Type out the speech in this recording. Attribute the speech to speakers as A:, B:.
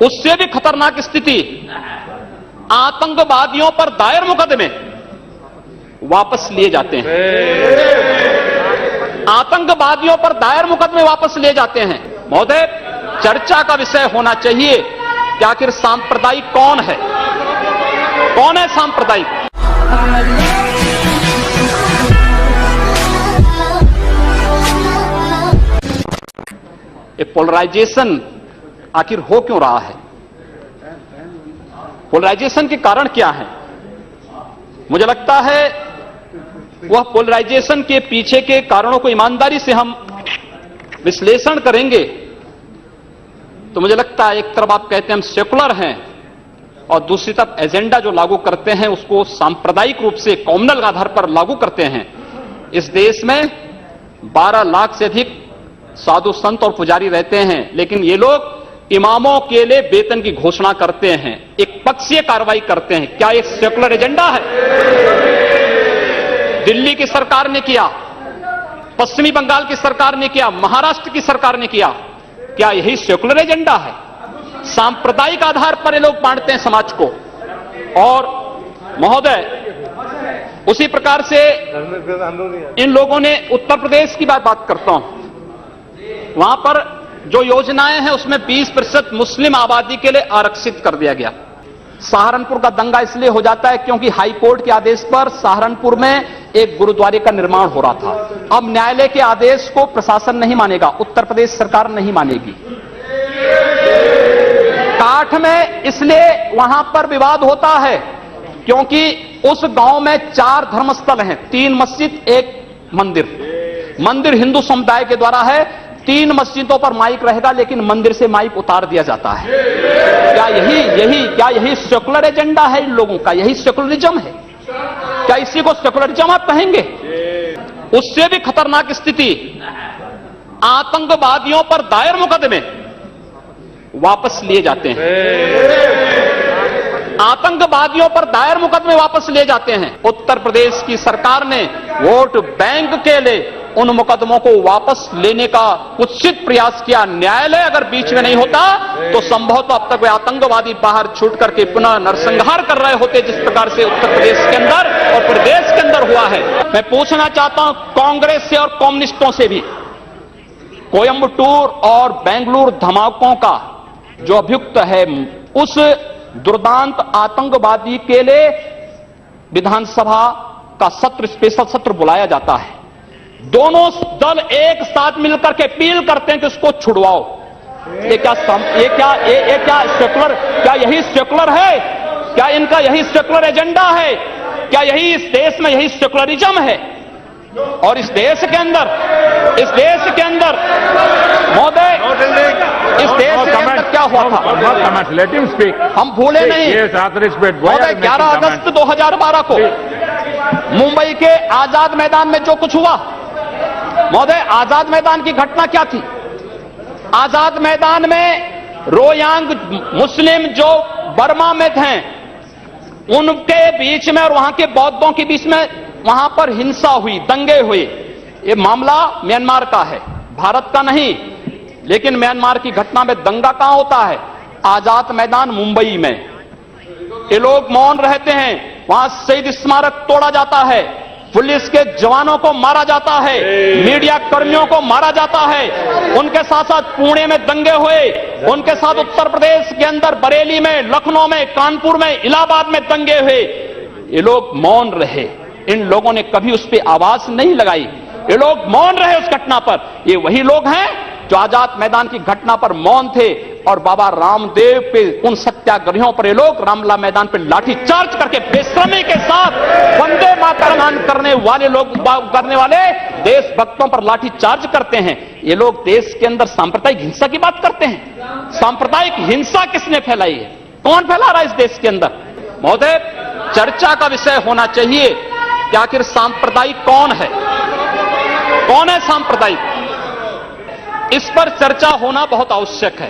A: उससे भी खतरनाक स्थिति, आतंकवादियों पर दायर मुकदमे वापस लिए जाते हैं। आतंकवादियों पर दायर मुकदमे वापस लिए जाते हैं। महोदय, चर्चा का विषय होना चाहिए कि आखिर सांप्रदायिक कौन है? कौन है सांप्रदायिक? ये पोलराइजेशन आखिर हो क्यों रहा है? पोलराइजेशन के कारण क्या है? मुझे लगता है वह पोलराइजेशन के पीछे के कारणों को ईमानदारी से हम विश्लेषण करेंगे तो मुझे लगता है एक तरफ आप कहते हैं हम सेकुलर हैं और दूसरी तरफ एजेंडा जो लागू करते हैं उसको सांप्रदायिक रूप से कॉम्युनल आधार पर लागू करते हैं। इस देश में 12 लाख से अधिक साधु संत और पुजारी रहते हैं, लेकिन ये लोग इमामों के लिए वेतन की घोषणा करते हैं, एक पक्षीय कार्रवाई करते हैं। क्या एक सेकुलर एजेंडा है? दिल्ली की सरकार ने किया, पश्चिमी बंगाल की सरकार ने किया, महाराष्ट्र की सरकार ने किया। क्या यही सेकुलर एजेंडा है? सांप्रदायिक आधार पर ये लोग बांटते हैं समाज को। और महोदय, उसी प्रकार से इन लोगों ने उत्तर प्रदेश की बात करता हूं, वहां पर जो योजनाएं हैं उसमें 20% मुस्लिम आबादी के लिए आरक्षित कर दिया गया। सहारनपुर का दंगा इसलिए हो जाता है क्योंकि हाई कोर्ट के आदेश पर सहारनपुर में एक गुरुद्वारे का निर्माण हो रहा था। अब न्यायालय के आदेश को प्रशासन नहीं मानेगा, उत्तर प्रदेश सरकार नहीं मानेगी। काठ में इसलिए वहां पर विवाद होता है क्योंकि उस गांव में 4 धर्मस्थल हैं, 3 मस्जिद, 1 मंदिर। मंदिर हिंदू समुदाय के द्वारा है, 3 मस्जिदों पर माइक रहेगा लेकिन मंदिर से माइक उतार दिया जाता है। क्या यही सेकुलर एजेंडा है इन लोगों का? यही सेकुलरिज्म है? क्या इसी को सेकुलरिज्म आप कहेंगे? उससे भी खतरनाक स्थिति, आतंकवादियों पर दायर मुकदमे वापस लिए जाते हैं। आतंकवादियों पर दायर मुकदमे वापस लिए जाते हैं। उत्तर प्रदेश की सरकार ने वोट बैंक के लिए उन मुकदमों को वापस लेने का कुत्सित प्रयास किया। न्यायालय अगर बीच में नहीं होता तो संभवतः अब तक वे आतंकवादी बाहर छूट करके पुनः नरसंहार कर रहे होते, जिस प्रकार से उत्तर प्रदेश के अंदर और प्रदेश के अंदर हुआ है। मैं पूछना चाहता हूं कांग्रेस से और कम्युनिस्टों से भी, कोयंबटूर और बेंगलुरु धमाकों का जो अभियुक्त है, उस दुर्दांत आतंकवादी के लिए विधानसभा का सत्र, स्पेशल सत्र बुलाया जाता है। दोनों दल एक साथ मिलकर के अपील करते हैं कि उसको छुड़वाओ। ये क्या सेकुलर? क्या यही सेकुलर है? क्या इनका यही सेकुलर एजेंडा है? क्या यही इस देश में यही सेकुलरिज्म है? और इस देश के अंदर महोदय, इस देश के अंदर क्या हुआ था? हम भूले नहीं। महोदय, 11 अगस्त 2012 को मुंबई के आजाद मैदान में जो कुछ हुआ, महोदय, आजाद मैदान की घटना क्या थी? आजाद मैदान में रोयांग मुस्लिम जो बर्मा में थे उनके बीच में और वहां के बौद्धों के बीच में वहां पर हिंसा हुई, दंगे हुए। ये मामला म्यांमार का है, भारत का नहीं। लेकिन म्यांमार की घटना में दंगा कहां होता है? आजाद मैदान मुंबई में। ये लोग मौन रहते हैं, वहां शहीद स्मारक तोड़ा जाता है, पुलिस के जवानों को मारा जाता है, मीडिया कर्मियों को मारा जाता है। उनके साथ साथ पुणे में दंगे हुए, उनके साथ उत्तर प्रदेश के अंदर बरेली में, लखनऊ में, कानपुर में, इलाहाबाद में दंगे हुए। ये लोग मौन रहे, इन लोगों ने कभी उस पर आवाज नहीं लगाई। ये लोग मौन रहे उस घटना पर। ये वही लोग हैं जो आजाद मैदान की घटना पर मौन थे और बाबा रामदेव पे, उन सत्याग्रहियों पर ये लोग रामला मैदान पर लाठी चार्ज करके बेशर्मी के साथ वंदे मातरम करने वाले देशभक्तों पर लाठी चार्ज करते हैं। ये लोग देश के अंदर सांप्रदायिक हिंसा की बात करते हैं। सांप्रदायिक हिंसा किसने फैलाई है? कौन फैला रहा है इस देश के अंदर? महोदय, चर्चा का विषय होना चाहिए कि आखिर सांप्रदायिक कौन है? कौन है सांप्रदायिक? इस पर चर्चा होना बहुत आवश्यक है।